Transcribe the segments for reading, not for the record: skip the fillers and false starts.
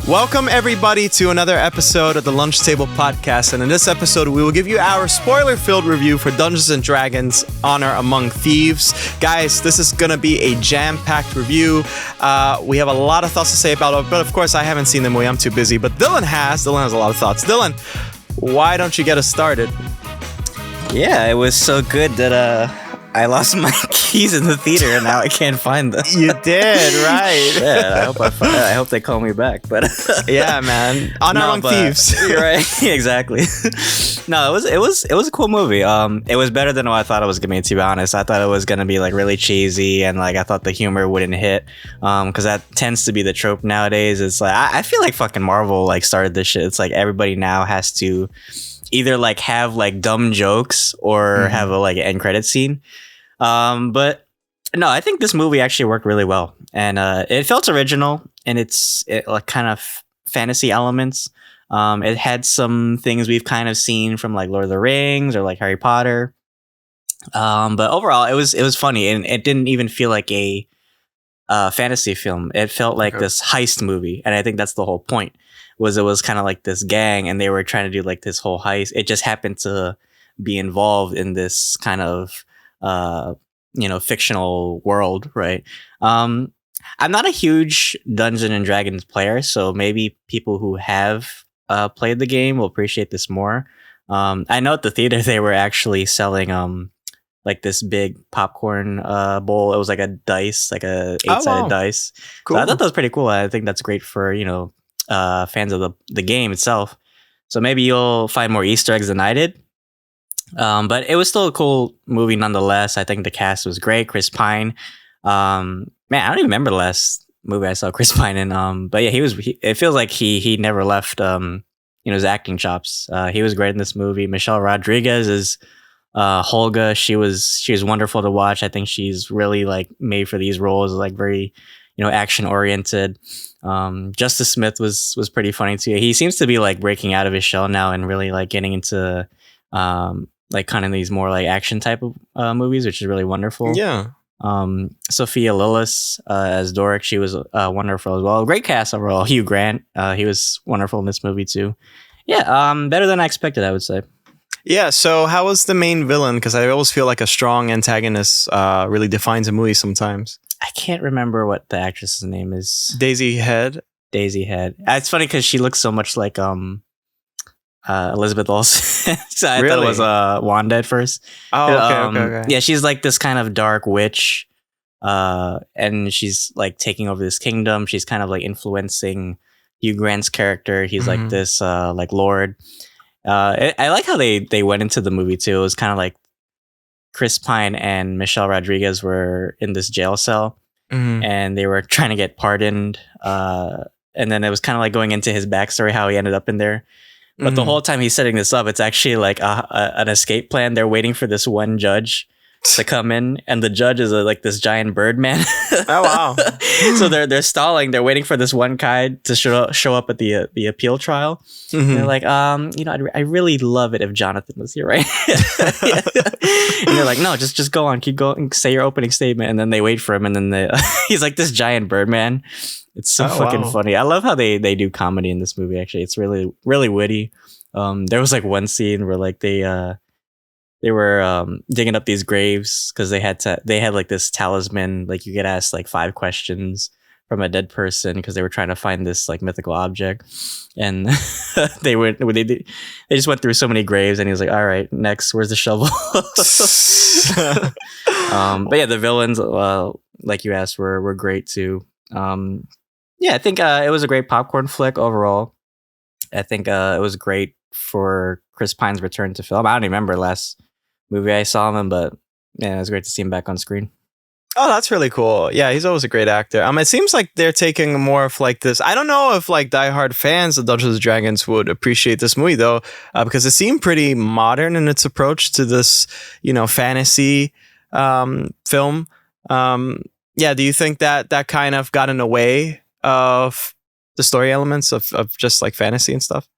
Welcome, everybody, to another episode of the Lunch Table Podcast. And in this episode, we will give you our spoiler-filled review for Dungeons & Dragons Honor Among Thieves. Guys, this is going to be a jam-packed review. We have a lot of thoughts to say about it, but of course, I haven't seen the movie. I'm too busy. But Dylan has a lot of thoughts. Dylan, why don't you get us started? Yeah, it was so good that I lost my keys in the theater and now I can't find them. You did, right? Yeah, I hope they call me back. But yeah, man, Honor Among Thieves. You're right, exactly. No, it was a cool movie. It was better than what I thought it was gonna be. To be honest, I thought it was gonna be like really cheesy and like I thought the humor wouldn't hit. Because that tends to be the trope nowadays. It's like I feel like fucking Marvel like started this shit. It's like everybody now has to either like have like dumb jokes or have a like end credit scene. But no, I think this movie actually worked really well, and it felt original and it like kind of fantasy elements. It had some things we've kind of seen from like Lord of the Rings or like Harry Potter. But overall, it was funny, and it didn't even feel like a fantasy film. It felt like this heist movie, and I think that's the whole point. It was kind of like this gang, and they were trying to do like this whole heist. It just happened to be involved in this kind of fictional world, right? I'm not a huge Dungeons and Dragons player, so maybe people who have played the game will appreciate this more. I know at the theater they were actually selling like this big popcorn bowl. It was like a dice, like a 8-sided dice. Cool. So I thought that was pretty cool. I think that's great for fans of the game itself. So maybe you'll find more Easter eggs than I did. But it was still a cool movie nonetheless. I think the cast was great. Chris Pine, man, I don't even remember the last movie I saw Chris Pine in. But yeah, it feels like he never left his acting chops. He was great in this movie. Michelle Rodriguez is Holga. She was wonderful to watch. I think she's really like made for these roles, like very action oriented. Justice Smith was pretty funny too. He seems to be like breaking out of his shell now and really like getting into like kind of these more like action type of movies, which is really wonderful. Yeah. Sophia Lillis as Doric, she was wonderful as well. Great cast overall. Hugh Grant, he was wonderful in this movie too. Yeah, better than I expected, I would say. Yeah, so how was the main villain? Because I always feel like a strong antagonist really defines a movie sometimes. I can't remember what the actress's name is. Daisy Head. It's funny because she looks so much like Elizabeth Olsen. So I thought it was Wanda at first. Oh, okay. Yeah, she's like this kind of dark witch, and she's like taking over this kingdom. She's kind of like influencing Hugh Grant's character. He's like this like lord. I like how they went into the movie too. It was kind of like Chris Pine and Michelle Rodriguez were in this jail cell, and they were trying to get pardoned. And then it was kind of like going into his backstory, how he ended up in there. But the whole time he's setting this up, it's actually like an escape plan. They're waiting for this one judge to come in, and the judge is like this giant bird man. Oh wow! So they're stalling. They're waiting for this one guy to show up at the appeal trial. And they're like, I really love it if Jonathan was here, right? And they're like, no, just go on, keep going, say your opening statement, and then they wait for him, and then he's like this giant bird man. It's so fucking funny. I love how they do comedy in this movie. Actually, it's really really witty. There was like one scene where like they were digging up these graves because they had like this talisman, like you get asked like 5 questions from a dead person because they were trying to find this like mythical object, and they just went through so many graves, and he was like, all right, next, where's the shovel? But yeah, the villains like you asked were great too. Yeah, I think it was a great popcorn flick overall. I think it was great for Chris Pine's return to film. I don't even remember last movie I saw him in, but yeah, it was great to see him back on screen. Oh, that's really cool. Yeah, he's always a great actor. It seems like they're taking more of like this. I don't know if like diehard fans of Dungeons and Dragons would appreciate this movie though, because it seemed pretty modern in its approach to this, fantasy film. Yeah, do you think that kind of got in the way of the story elements of just like fantasy and stuff?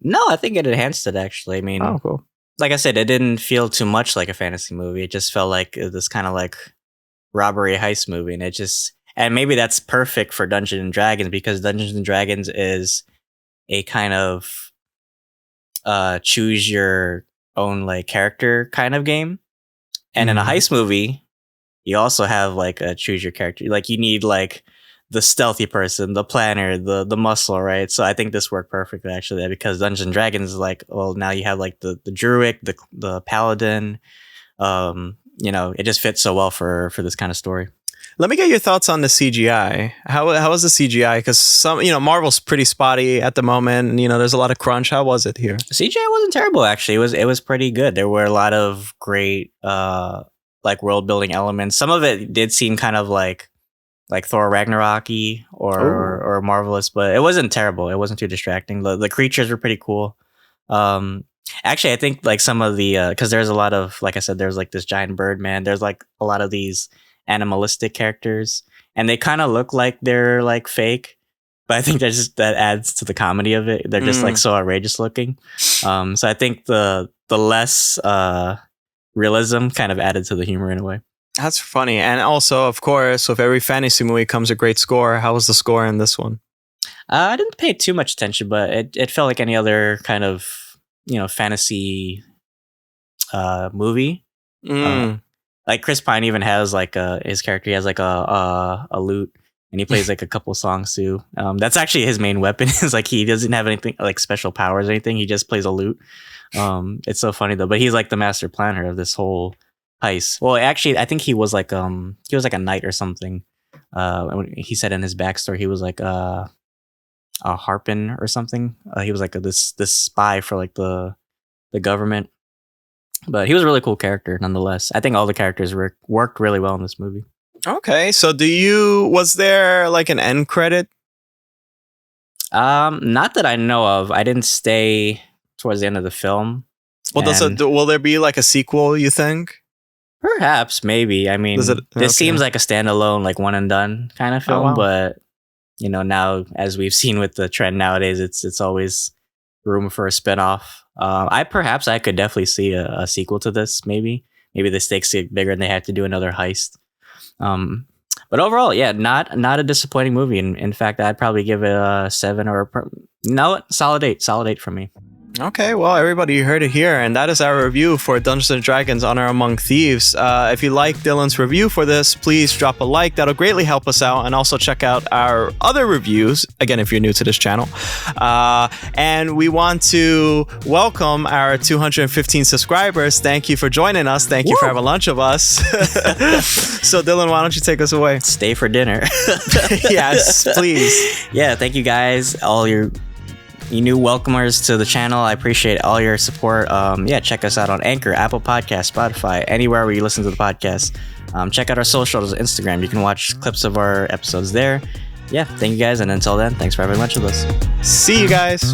No, I think it enhanced it actually. I mean, oh, cool. Like I said, it didn't feel too much like a fantasy movie. It just felt like this kind of like robbery heist movie, and And maybe that's perfect for Dungeons and Dragons, because Dungeons and Dragons is a kind of choose your own like character kind of game. And in a heist movie, you also have like a choose your character. Like you need like the stealthy person, the planner, the muscle, right? So I think this worked perfectly actually, because Dungeons and Dragons is like, well, now you have like the druid, the paladin. It just fits so well for this kind of story. Let me get your thoughts on the CGI. How was the CGI? Because Marvel's pretty spotty at the moment. And, there's a lot of crunch. How was it here? CGI wasn't terrible actually. It was pretty good. There were a lot of great like world building elements. Some of it did seem kind of like Thor Ragnarok-y or Marvelous, but it wasn't terrible. It wasn't too distracting. The creatures were pretty cool. Actually, I think like some of the because there's a lot of, like I said, there's like this giant bird man. There's like a lot of these animalistic characters, and they kind of look like they're like fake, but I think that adds to the comedy of it. They're just like so outrageous looking. So I think the less realism kind of added to the humor in a way. That's funny. And also, of course, with every fantasy movie comes a great score. How was the score in this one? I didn't pay too much attention, but it felt like any other kind of fantasy movie. Like Chris Pine even has like his character. He has like a lute, and he plays like a couple songs too. That's actually his main weapon. Is like he doesn't have anything like special powers or anything. He just plays a lute. It's so funny though. But he's like the master planner of this whole heist. Well, actually, I think he was like a knight or something. He said in his backstory he was like a harpin or something. He was like this spy for like the government. But he was a really cool character nonetheless. I think all the characters worked really well in this movie. Okay, so was there like an end credit? Not that I know of. I didn't stay towards the end of the film. Well, will there be like a sequel, you think? Perhaps, maybe. I mean, this seems like a standalone, like one and done kind of film. Oh, wow. But now as we've seen with the trend nowadays, it's always room for a spinoff. I could definitely see a sequel to this. Maybe the stakes get bigger and they have to do another heist. But overall, yeah, not a disappointing movie. In fact, I'd probably give it a 7 solid 8 for me. Okay, well, everybody, you heard it here, and that is our review for Dungeons & Dragons Honor Among Thieves. If you like Dylan's review for this, please drop a like. That'll greatly help us out, and also check out our other reviews, again, if you're new to this channel. And we want to welcome our 215 subscribers. Thank you for joining us. Thank you for having lunch with us. So, Dylan, why don't you take us away? Stay for dinner. Yes, please. Yeah, thank you guys, all you new welcomers to the channel. I appreciate all your support. Check us out on Anchor, Apple Podcasts, Spotify, anywhere where you listen to the podcast. Check out our socials, Instagram. You can watch clips of our episodes there. Yeah, thank you guys, and until then, thanks for having lunch with us. See you guys.